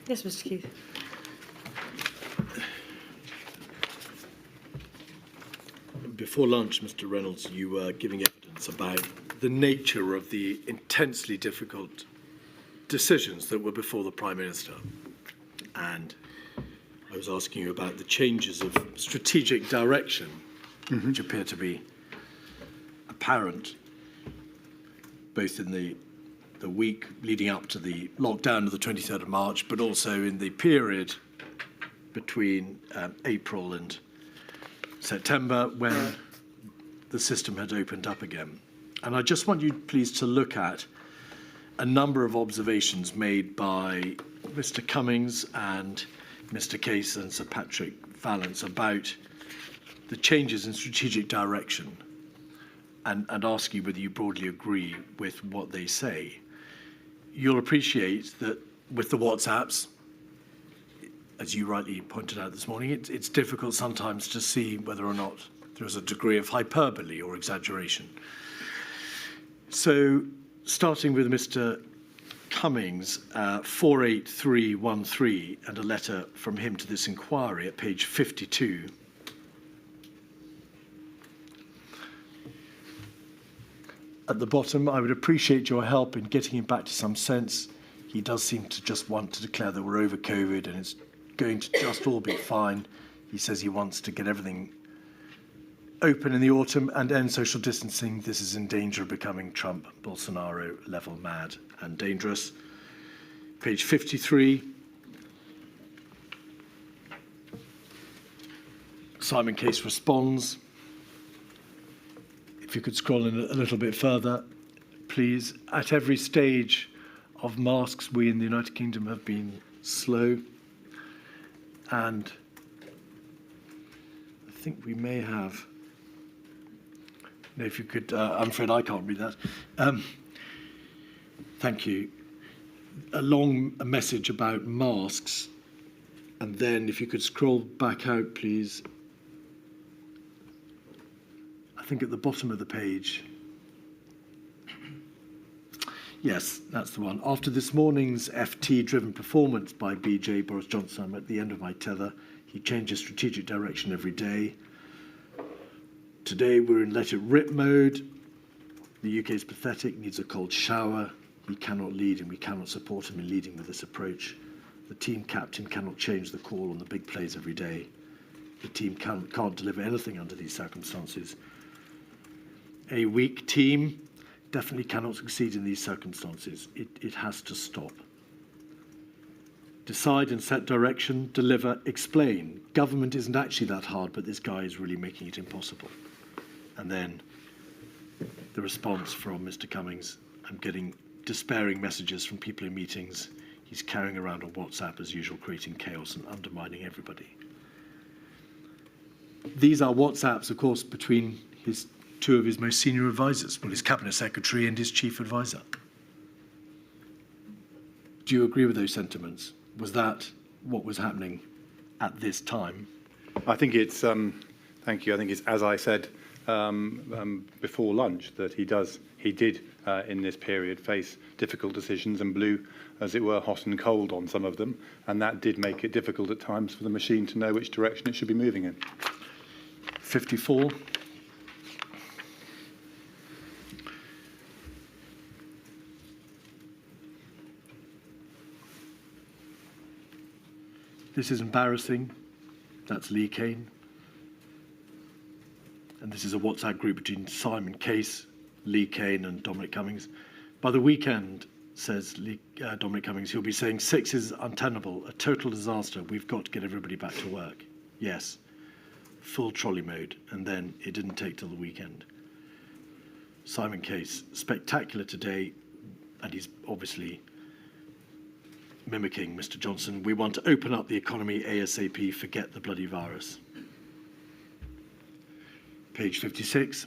Yes, Mr. Keith. Before lunch, Mr. Reynolds, you were giving evidence about the nature of the intensely difficult decisions that were before the Prime Minister. And I was asking you about the changes of strategic direction, which appear to be apparent both in the week leading up to the lockdown of the 23rd of March, but also in the period between April and September, when the system had opened up again. And I just want you, please, to look at a number of observations made by Mr. Cummings and Mr. Case and Sir Patrick Vallance about the changes in strategic direction, and ask you whether you broadly agree with what they say. You'll appreciate that with the WhatsApps, as you rightly pointed out this morning, it's difficult sometimes to see whether or not there is a degree of hyperbole or exaggeration. So, starting with Mr. Cummings, 48313, and a letter from him to this inquiry at page 52. At the bottom, I would appreciate your help in getting him back to some sense. He does seem to just want to declare that we're over COVID and it's going to just all be fine. He says he wants to get everything open in the autumn and end social distancing. This is in danger of becoming Trump, Bolsonaro level mad and dangerous. Page 53. Simon Case responds. If you could scroll in a little bit further, please. At every stage of masks, we in the United Kingdom have been slow. And I think we may have, no, if you could, I'm afraid I can't read that. Thank you. A message about masks. And then if you could scroll back out, please. I think at the bottom of the page. Yes, that's the one. After this morning's FT-driven performance by BJ, Boris Johnson, I'm at the end of my tether. He changes strategic direction every day. Today we're in let it rip mode. The UK is pathetic, needs a cold shower. He cannot lead and we cannot support him in leading with this approach. The team captain cannot change the call on the big plays every day. The team can't deliver anything under these circumstances. A weak team definitely cannot succeed in these circumstances. It has to stop. Decide and set direction, deliver, explain. Government isn't actually that hard, but this guy is really making it impossible. And then the response from Mr. Cummings. I'm getting despairing messages from people in meetings. He's carrying around on WhatsApp as usual, creating chaos and undermining everybody. These are WhatsApps, of course, between two of his most senior advisors, well, his cabinet secretary and his chief advisor. Do you agree with those sentiments? Was that what was happening at this time? I think it's, thank you, I think it's, as I said before lunch, that he did in this period face difficult decisions and blew, as it were, hot and cold on some of them, and that did make it difficult at times for the machine to know which direction it should be moving in. 54. This is embarrassing. That's Lee Cain. And this is a WhatsApp group between Simon Case, Lee Cain and Dominic Cummings. By the weekend, says Dominic Cummings, he'll be saying 6 is untenable, a total disaster. We've got to get everybody back to work. Yes, full trolley mode. And then it didn't take till the weekend. Simon Case, spectacular today, and he's obviously mimicking Mr. Johnson. We want to open up the economy ASAP, forget the bloody virus. Page 56.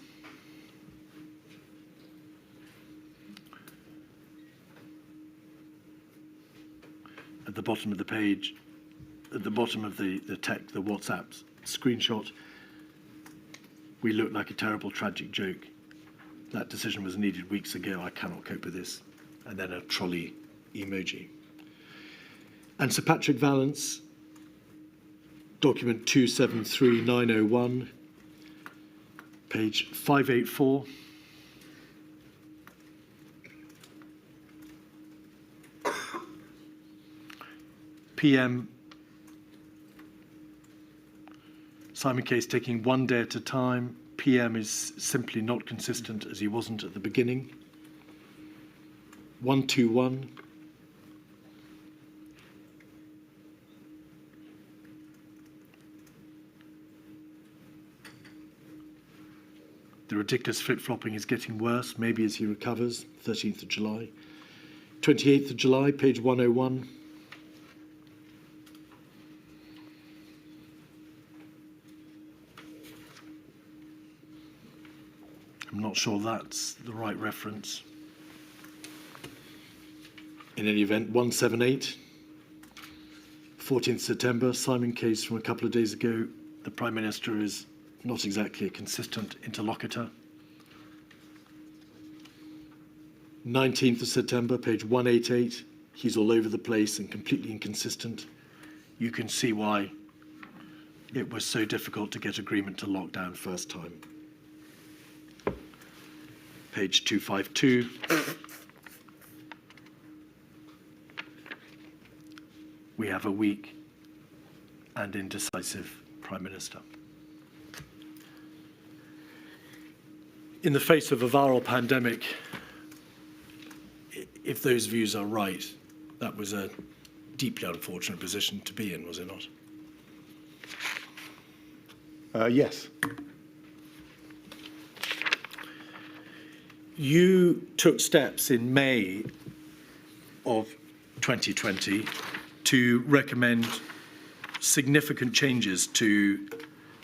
At the bottom of the page, at the bottom of the text, the WhatsApp screenshot, we look like a terrible, tragic joke. That decision was needed weeks ago. I cannot cope with this. And then a trolley emoji. And Sir Patrick Vallance, document 273901, page 584. PM Simon Case taking one day at a time. PM is simply not consistent as he wasn't at the beginning. 121. The ridiculous flip-flopping is getting worse, maybe as he recovers. 13th of July. 28th of July, page 101. I'm not sure that's the right reference. In any event, 178, 14th September, Simon Case from a couple of days ago. The Prime Minister is not exactly a consistent interlocutor. 19th of September, page 188, he's all over the place and completely inconsistent. You can see why it was so difficult to get agreement to lock down first time. Page 252. We have a weak and indecisive Prime Minister. In the face of a viral pandemic, if those views are right, that was a deeply unfortunate position to be in, was it not? Yes. You took steps in May of 2020 to recommend significant changes to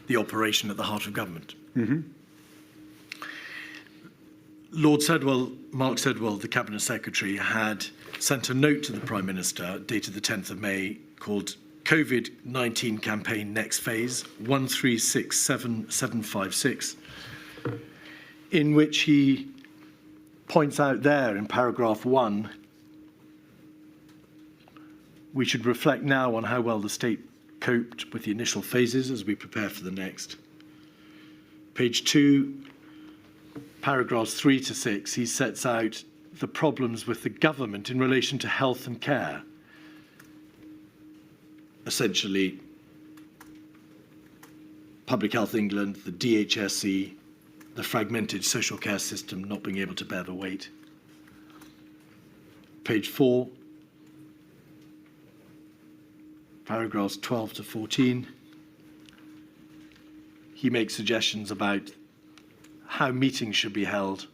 the operation at the heart of government. Mm-hmm. Lord Sedwill, Mark Sedwill, the Cabinet Secretary, had sent a note to the Prime Minister dated the 10th of May called COVID-19 Campaign Next Phase 1367756, in which he points out there in paragraph 1, we should reflect now on how well the state coped with the initial phases as we prepare for the next. Page 2, paragraphs 3 to 6, he sets out the problems with the government in relation to health and care. Essentially, Public Health England, the DHSE, the fragmented social care system not being able to bear the weight. Page 4, paragraphs 12 to 14, he makes suggestions about how meetings should be held.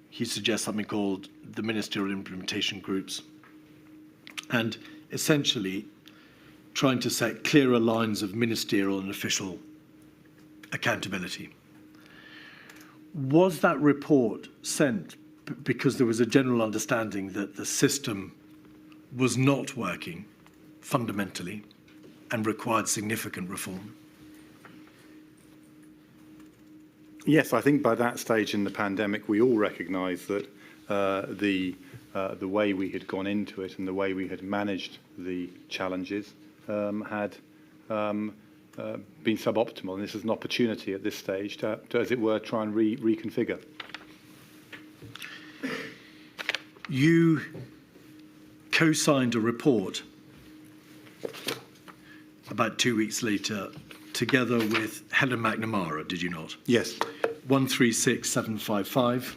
He suggests something called the Ministerial Implementation Groups, and essentially trying to set clearer lines of ministerial and official accountability. Was that report sent because there was a general understanding that the system was not working fundamentally and required significant reform? Yes, I think by that stage in the pandemic, we all recognised that the way we had gone into it and the way we had managed the challenges had been suboptimal, and this is an opportunity at this stage to as it were, try and reconfigure. You co-signed a report about 2 weeks later, together with Helen McNamara, did you not? Yes. 136755.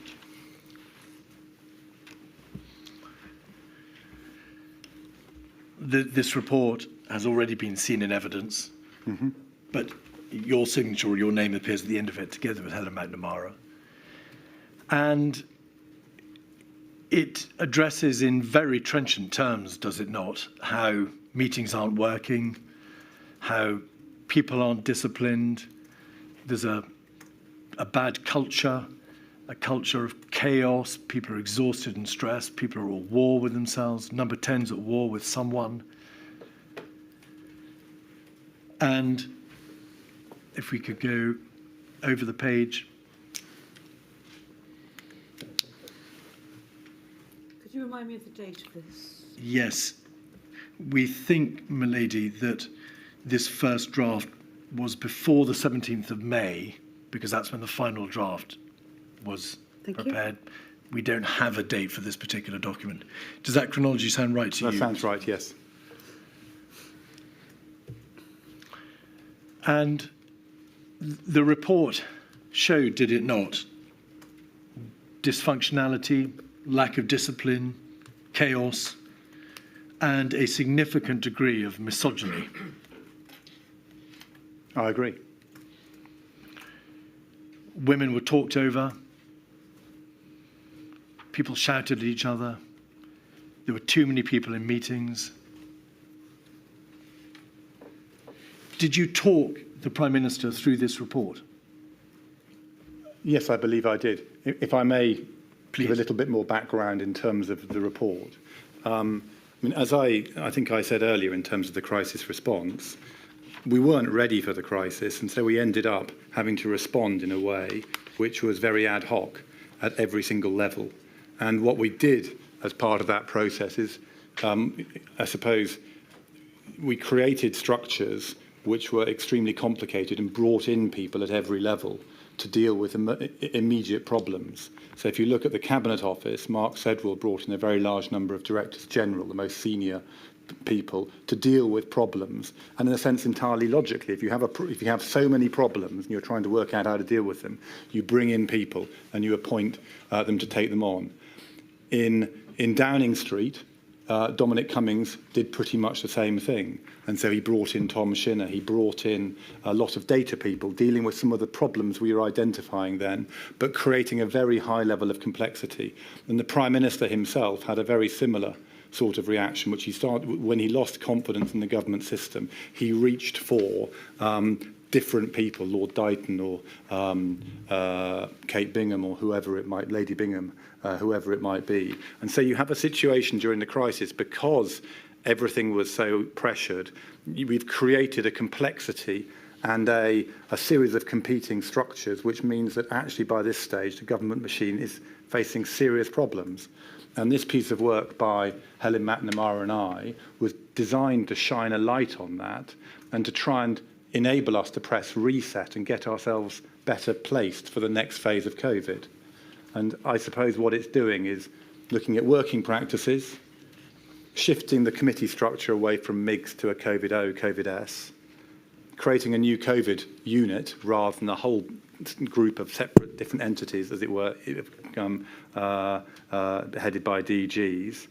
This report has already been seen in evidence, but your signature or your name appears at the end of it, together with Helen McNamara. And it addresses in very trenchant terms, does it not, how meetings aren't working, how people aren't disciplined, there's a bad culture, a culture of chaos, people are exhausted and stressed, people are at war with themselves, number 10's at war with someone. And if we could go over the page. Could you remind me of the date of this? Yes. We think, milady, that this first draft was before the 17th of May, because that's when the final draft was prepared. We don't have a date for this particular document. Does that chronology sound right to you? That sounds right, yes. And the report showed, did it not, dysfunctionality, lack of discipline, chaos, and a significant degree of misogyny. I agree. Women were talked over. People shouted at each other. There were too many people in meetings. Did you talk the Prime Minister through this report? Yes, I believe I did. If I may Please. give a little bit more background in terms of the report. I mean, as I think I said earlier in terms of the crisis response, we weren't ready for the crisis, and so we ended up having to respond in a way which was very ad hoc at every single level. And what we did as part of that process is, I suppose, we created structures which were extremely complicated and brought in people at every level to deal with immediate problems. So if you look at the Cabinet Office, Mark Sedwill brought in a very large number of Directors General, the most senior people, to deal with problems. And in a sense, entirely logically, if you have so many problems and you're trying to work out how to deal with them, you bring in people and you appoint them to take them on. In Downing Street, Dominic Cummings did pretty much the same thing. And so he brought in Tom Shinner, he brought in a lot of data people dealing with some of the problems we were identifying then, but creating a very high level of complexity. And the Prime Minister himself had a very similar sort of reaction, which he started when he lost confidence in the government system. He reached for different people, Lord Dighton or Kate Bingham or whoever it might, Lady Bingham, whoever it might be. And so you have a situation during the crisis, because everything was so pressured, we've created a complexity and a series of competing structures, which means that actually by this stage the government machine is facing serious problems. And this piece of work by Helen McNamara and I was designed to shine a light on that and to try and enable us to press reset and get ourselves better placed for the next phase of COVID. And I suppose what it's doing is looking at working practices, shifting the committee structure away from MIGS to a COVID-O, COVID-S, creating a new COVID unit rather than a whole group of separate different entities, as it were, headed by DGs,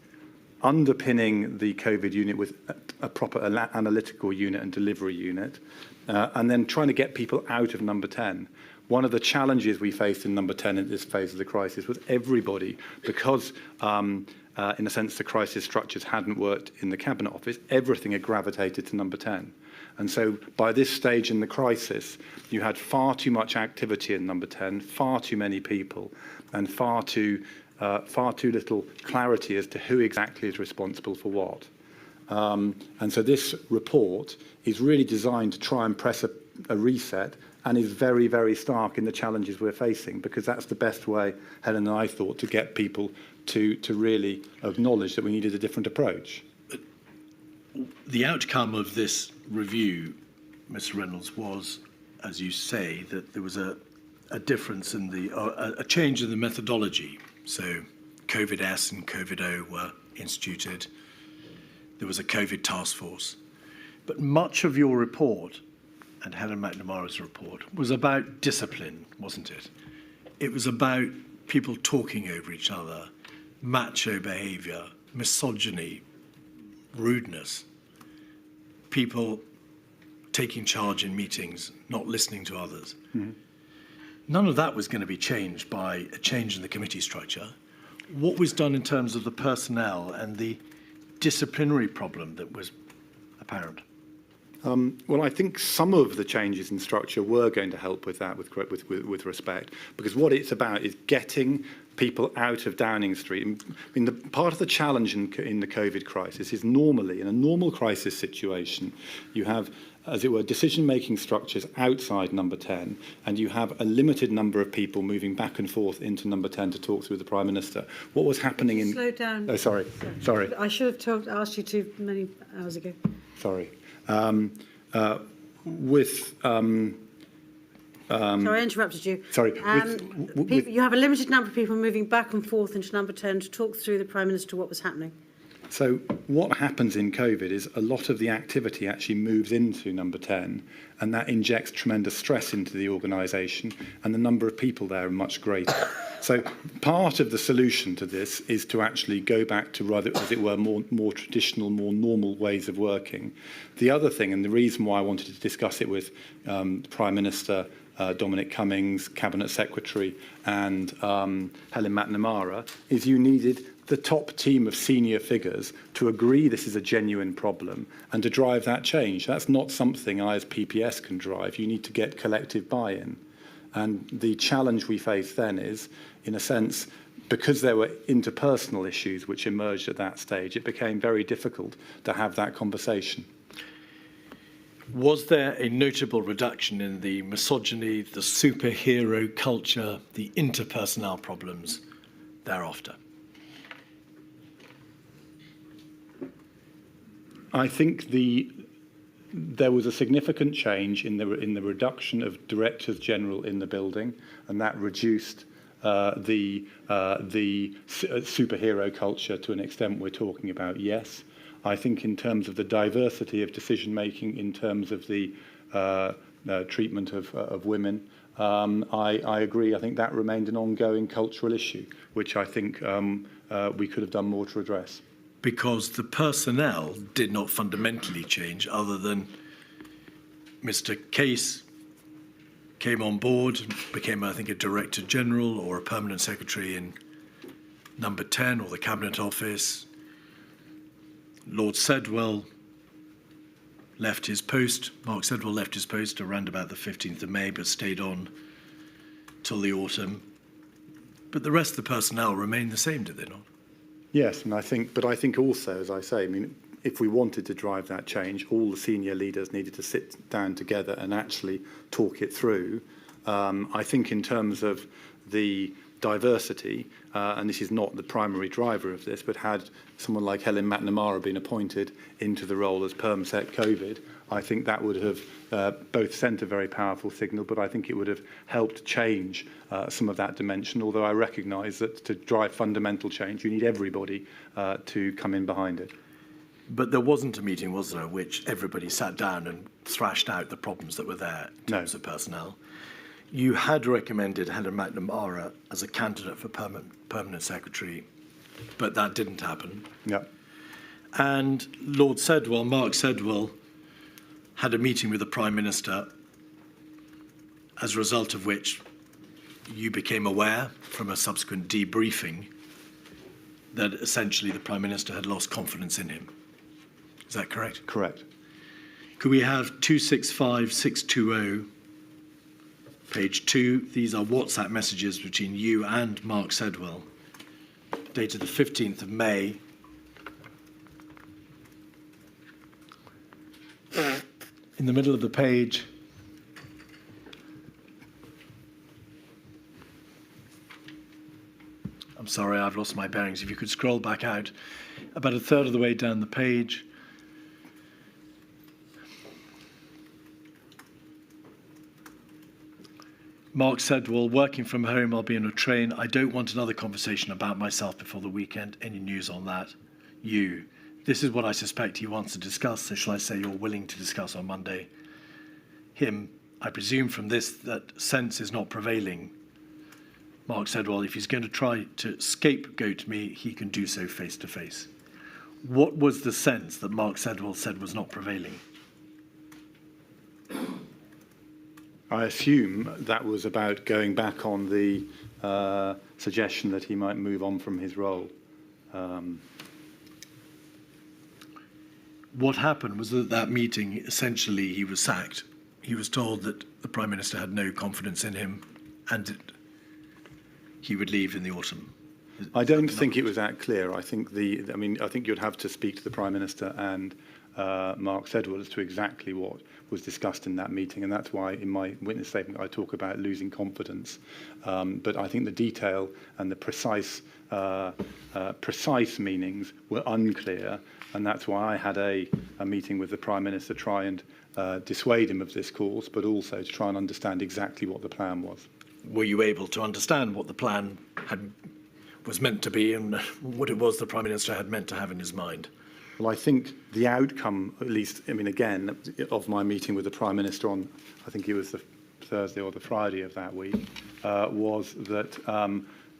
underpinning the COVID unit with a proper analytical unit and delivery unit, and then trying to get people out of number 10. One of the challenges we faced in number 10 at this phase of the crisis was everybody, because in a sense the crisis structures hadn't worked in the Cabinet Office, everything had gravitated to number 10. And so by this stage in the crisis, you had far too much activity in number 10, far too many people, and far too little clarity as to who exactly is responsible for what. And so this report is really designed to try and press a reset, and is very, very stark in the challenges we're facing, because that's the best way, Helen and I thought, to get people to really acknowledge that we needed a different approach. The outcome of this review, Mr. Reynolds, was, as you say, that there was a difference in a change in the methodology. So COVID-S and COVID-O were instituted. There was a COVID task force. But much of your report, and Helen McNamara's report, was about discipline, wasn't it? It was about people talking over each other, macho behaviour, misogyny, rudeness, people taking charge in meetings, not listening to others. Mm-hmm. None of that was going to be changed by a change in the committee structure. What was done in terms of the personnel and the disciplinary problem that was apparent? Well, I think some of the changes in structure were going to help with that, with respect, because what it's about is getting people out of Downing Street. I mean, part of the challenge in the COVID crisis is normally, in a normal crisis situation, you have, as it were, decision-making structures outside number 10, and you have a limited number of people moving back and forth into number 10 to talk to the Prime Minister. What was happening in... Slow down. Oh, sorry. I should have asked you too many hours ago. Sorry. Sorry, I interrupted you. Sorry. You have a limited number of people moving back and forth into number 10 to talk through the Prime Minister what was happening. So what happens in COVID is a lot of the activity actually moves into number 10, and that injects tremendous stress into the organisation, and the number of people there are much greater. So part of the solution to this is to actually go back to rather, as it were, more traditional, more normal ways of working. The other thing, and the reason why I wanted to discuss it with Prime Minister Dominic Cummings, Cabinet Secretary, and Helen McNamara, is you needed the top team of senior figures to agree this is a genuine problem and to drive that change. That's not something I as PPS can drive. You need to get collective buy-in. And the challenge we face then is, in a sense, because there were interpersonal issues which emerged at that stage, it became very difficult to have that conversation. Was there a notable reduction in the misogyny, the superhero culture, the interpersonnel problems thereafter? I think there was a significant change in the reduction of directors general in the building, and that reduced the superhero culture to an extent we're talking about. Yes, I think in terms of the diversity of decision making, in terms of the treatment of women, I agree. I think that remained an ongoing cultural issue, which I think we could have done more to address. Because the personnel did not fundamentally change, other than Mr. Case came on board, became, I think, a Director General or a Permanent Secretary in number 10 or the Cabinet Office. Lord Sedwill left his post. Mark Sedwill left his post around about the 15th of May, but stayed on till the autumn. But the rest of the personnel remained the same, did they not? Yes, and I think also, as I say, I mean, if we wanted to drive that change, all the senior leaders needed to sit down together and actually talk it through. I think in terms of the diversity, and this is not the primary driver of this, but had someone like Helen McNamara been appointed into the role as PermSec COVID, I think that would have both sent a very powerful signal, but I think it would have helped change some of that dimension, although I recognise that to drive fundamental change, you need everybody to come in behind it. But there wasn't a meeting, was there, which everybody sat down and thrashed out the problems that were there in terms of personnel? You had recommended Helen McNamara as a candidate for permanent secretary, but that didn't happen. Yeah. And Lord Sedwill, Mark Sedwill, had a meeting with the Prime Minister, as a result of which you became aware from a subsequent debriefing that essentially the Prime Minister had lost confidence in him. Is that correct? Correct. Could we have 265620, page 2? These are WhatsApp messages between you and Mark Sedwill, dated the 15th of May. In the middle of the page, I'm sorry, I've lost my bearings. If you could scroll back out, about a third of the way down the page. Mark Sedwill, working from home, I'll be in a train. I don't want another conversation about myself before the weekend. Any news on that? You. This is what I suspect he wants to discuss, so shall I say you're willing to discuss on Monday? Him, I presume from this that sense is not prevailing. Mark said, well, if he's going to try to scapegoat me, he can do so face to face. What was the sense that Mark Sedwill said was not prevailing? I assume that was about going back on the suggestion that he might move on from his role. what happened was that that meeting, essentially, he was sacked. He was told that the Prime Minister had no confidence in him and that he would leave in the autumn. I don't think it was that clear. I think I think you'd have to speak to the Prime Minister and Mark Sedwill as to exactly what was discussed in that meeting, and that's why in my witness statement I talk about losing confidence. But I think the detail and the precise meanings were unclear, and that's why I had a meeting with the Prime Minister to try and dissuade him of this course, but also to try and understand exactly what the plan was. Were you able to understand what the plan was meant to be and what it was the Prime Minister had meant to have in his mind? Well, I think the outcome, at least, again, of my meeting with the Prime Minister on, I think it was the Thursday or the Friday of that week, was that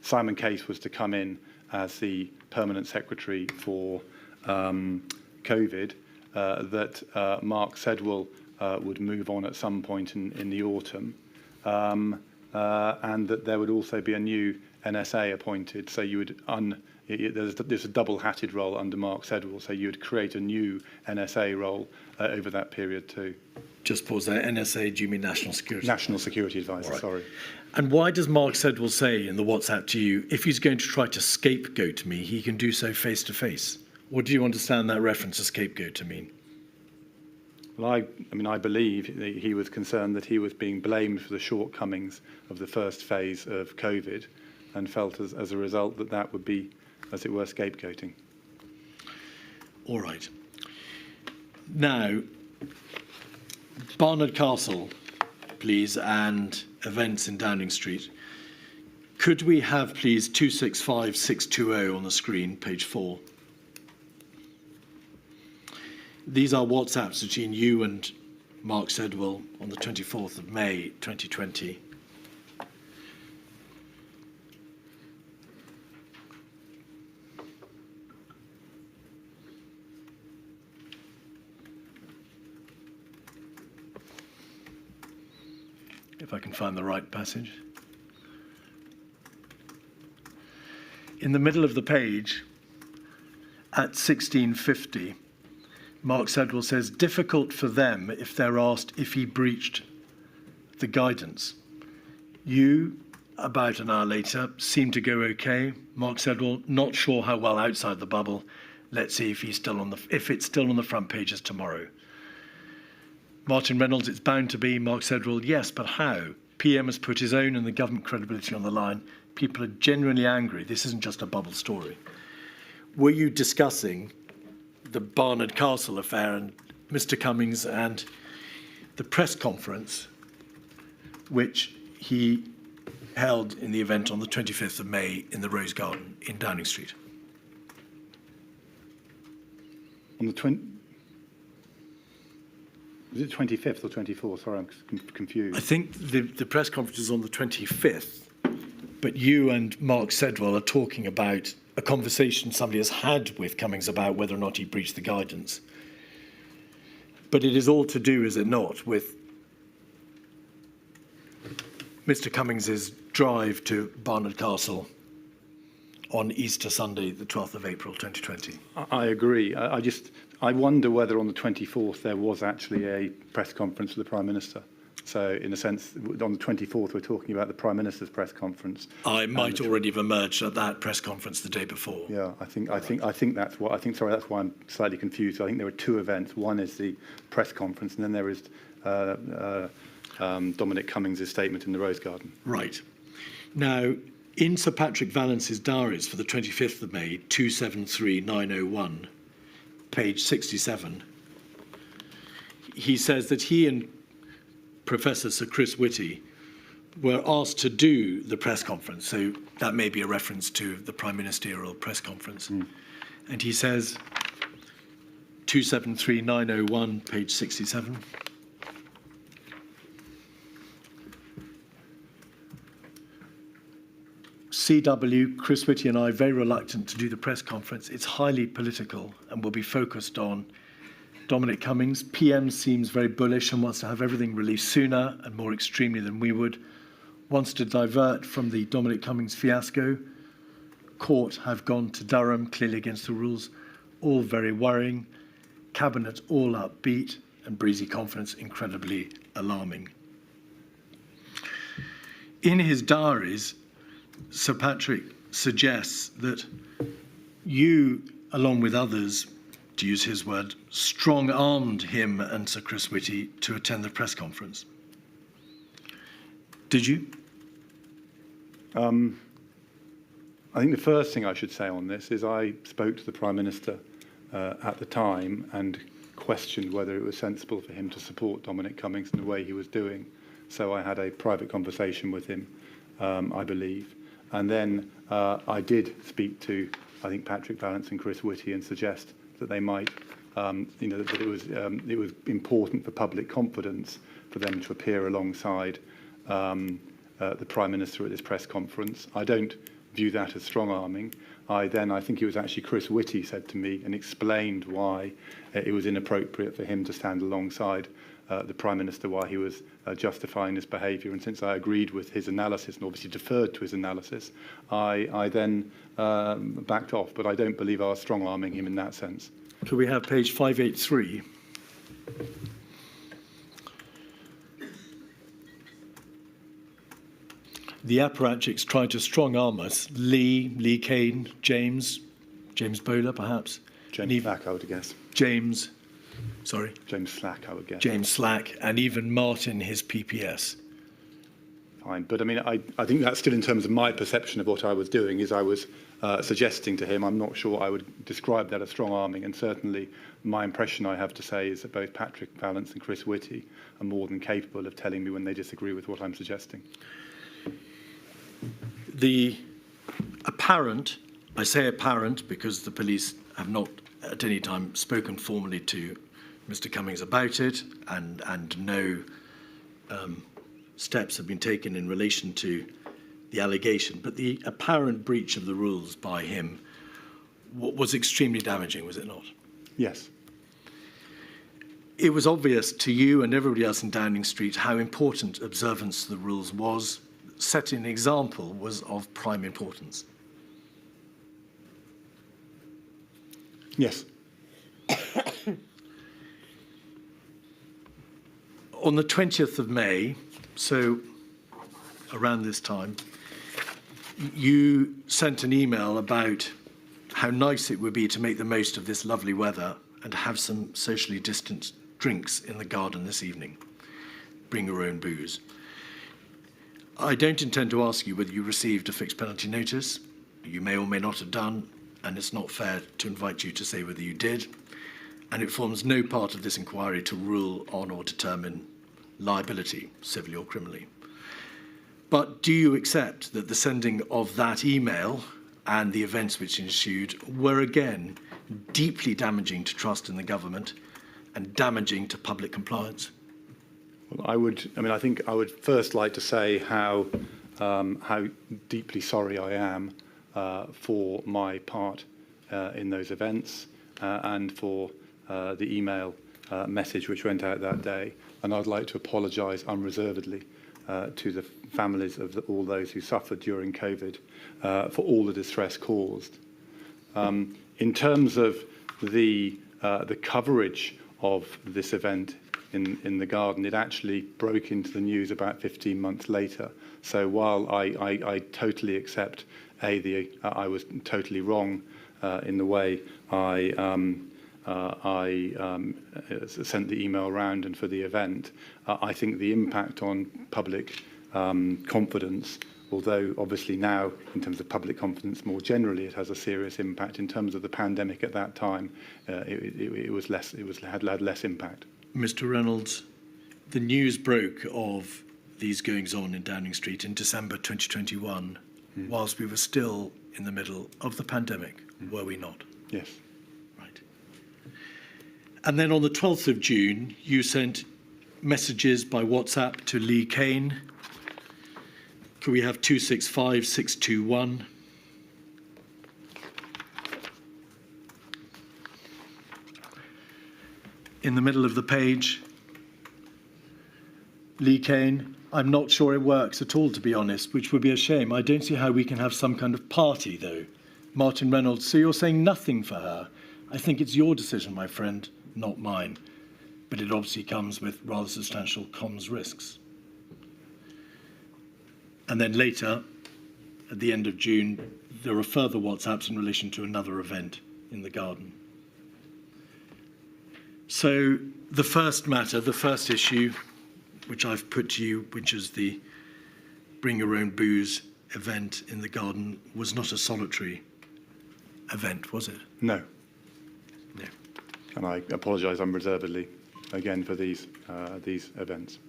Simon Case was to come in as the Permanent Secretary for COVID, that Mark Sedwill would move on at some point in the autumn, and that there would also be a new NSA appointed, so you would there's a double-hatted role under Mark Sedwill, so you would create a new NSA role over that period too. Just pause there. NSA, do you mean National Security? National Security Advisor, Right. Sorry. And why does Mark Sedwill say in the WhatsApp to you, if he's going to try to scapegoat me, he can do so face to face? What do you understand that reference to scapegoat to mean? Well, I believe that he was concerned that he was being blamed for the shortcomings of the first phase of COVID, and felt as a result that would be, as it were, scapegoating. All right. Now, Barnard Castle, please, and events in Downing Street. Could we have, please, 265620 on the screen, page 4? These are WhatsApps between you and Mark Sedwill on the 24th of May, 2020. If I can find the right passage. In the middle of the page, at 1650, Mark Sedwill says, difficult for them if they're asked if he breached the guidance. You, about an hour later, seem to go okay. Mark Sedwill, not sure how well outside the bubble. Let's see if it's still on the front pages tomorrow. Martin Reynolds, it's bound to be. Mark Sedwill, yes, but how? PM has put his own and the government credibility on the line. People are genuinely angry. This isn't just a bubble story. Were you discussing the Barnard Castle affair and Mr. Cummings and the press conference which he held in the event on the 25th of May in the Rose Garden in Downing Street? On the was it 25th or 24th? Sorry, I'm confused. I think the press conference is on the 25th, but you and Mark Sedwill are talking about a conversation somebody has had with Cummings about whether or not he breached the guidance. But it is all to do, is it not, with Mr. Cummings's drive to Barnard Castle on Easter Sunday, the 12th of April, 2020. I agree. I wonder whether on the 24th there was actually a press conference with the Prime Minister. So, in a sense, on the 24th, we're talking about the Prime Minister's press conference. I might already have emerged at that press conference the day before. Yeah, I think that's what I think. Sorry, that's why I'm slightly confused. I think there were two events. One is the press conference, and then there is Dominic Cummings' statement in the Rose Garden. Right. Now, in Sir Patrick Valence's diaries for the 25th of May, 273901, page 67, he says that he and Professor Sir Chris Whitty were asked to do the press conference, so that may be a reference to the Prime Ministerial press conference. And he says, 273901, page 67, CW, Chris Whitty and I, very reluctant to do the press conference. It's highly political and will be focused on Dominic Cummings. PM seems very bullish and wants to have everything released sooner and more extremely than we would. Wants to divert from the Dominic Cummings fiasco. Court have gone to Durham, clearly against the rules. All very worrying. Cabinet all upbeat and breezy confidence incredibly alarming. In his diaries, Sir Patrick suggests that you, along with others, to use his word, strong-armed him and Sir Chris Whitty to attend the press conference. Did you? I think the first thing I should say on this is I spoke to the Prime Minister at the time and questioned whether it was sensible for him to support Dominic Cummings in the way he was doing. So I had a private conversation with him, I believe. And then I did speak to, I think, Patrick Vallance and Chris Whitty and suggest that they might, that it was important for public confidence for them to appear alongside the Prime Minister at this press conference. I don't view that as strong-arming. I think it was actually Chris Whitty said to me and explained why it was inappropriate for him to stand alongside the Prime Minister while he was justifying his behaviour. And since I agreed with his analysis and obviously deferred to his analysis, I then backed off. But I don't believe I was strong-arming him in that sense. Could we have page 583? The apparatchiks tried to strong-arm us. Lee Cain, James Bowler, perhaps. James Slack, I would guess. James Slack, I would guess. James Slack, and even Martin, his PPS. Fine, but I mean, I think that's still in terms of my perception of what I was doing, is I was suggesting to him, I'm not sure I would describe that as strong-arming, and certainly my impression, I have to say, is that both Patrick Vallance and Chris Whitty are more than capable of telling me when they disagree with what I'm suggesting. The apparent, I say apparent because the police have not at any time spoken formally to Mr. Cummings about it, and no steps have been taken in relation to the allegation. But the apparent breach of the rules by him was extremely damaging, was it not? Yes. It was obvious to you and everybody else in Downing Street how important observance of the rules was. Setting an example was of prime importance. Yes. On the 20th of May, so around this time, you sent an email about how nice it would be to make the most of this lovely weather and have some socially distanced drinks in the garden this evening. Bring your own booze. I don't intend to ask you whether you received a fixed penalty notice. You may or may not have done, and it's not fair to invite you to say whether you did. And it forms no part of this inquiry to rule on or determine liability, civilly or criminally. But do you accept that the sending of that email and the events which ensued were again deeply damaging to trust in the government and damaging to public compliance? Well, I think I would first like to say how deeply sorry I am for my part in those events and for the email message which went out that day. And I'd like to apologise unreservedly to the families of all those who suffered during COVID for all the distress caused. In terms of the coverage of this event in the garden, it actually broke into the news about 15 months later. So while I totally accept, I was totally wrong in the way I sent the email around and for the event, I think the impact on public confidence, although obviously now in terms of public confidence more generally it has a serious impact, in terms of the pandemic at that time it had less impact. Mr. Reynolds, the news broke of these goings-on in Downing Street in December 2021, whilst we were still in the middle of the pandemic, were we not? Yes. Right. And then on the 12th of June, you sent messages by WhatsApp to Lee Cain. Could we have 265621? In the middle of the page, Lee Cain, I'm not sure it works at all, to be honest, which would be a shame. I don't see how we can have some kind of party, though. Martin Reynolds, so you're saying nothing for her. I think it's your decision, my friend. not mine. But it obviously comes with rather substantial comms risks. And then later, at the end of June, there are further WhatsApps in relation to another event in the garden. So the first matter, the first issue, which I've put to you, which is the bring your own booze event in the garden, was not a solitary event, was it? No. No. And I apologise unreservedly again for these events.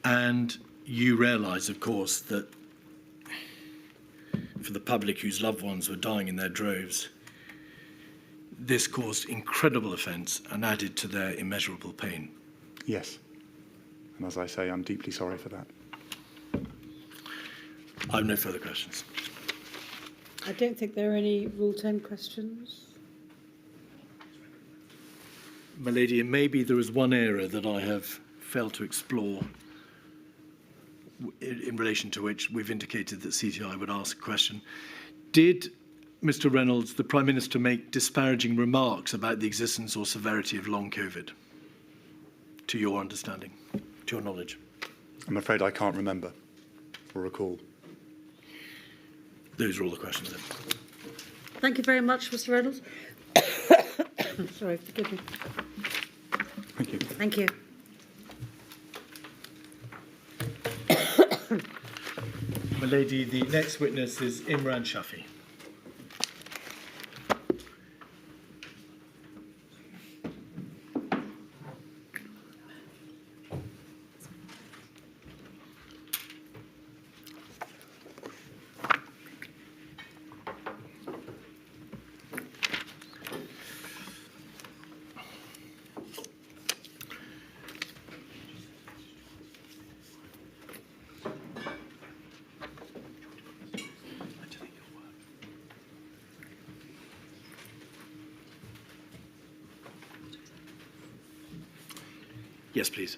And you realise, of course, that for the public whose loved ones were dying in their droves, this caused incredible offence and added to their immeasurable pain. Yes. And as I say, I'm deeply sorry for that. I have no further questions. I don't think there are any Rule 10 questions. My lady, and maybe there is one area that I have failed to explore in relation to which we've indicated that CTI would ask a question. Did Mr. Reynolds, the Prime Minister, make disparaging remarks about the existence or severity of long COVID, to your understanding, to your knowledge? I'm afraid I can't remember or recall. Those are all the questions then. Thank you very much, Mr. Reynolds. Sorry, forgive me. Thank you. Thank you. My lady, the next witness is Imran Shafi. Yes, please.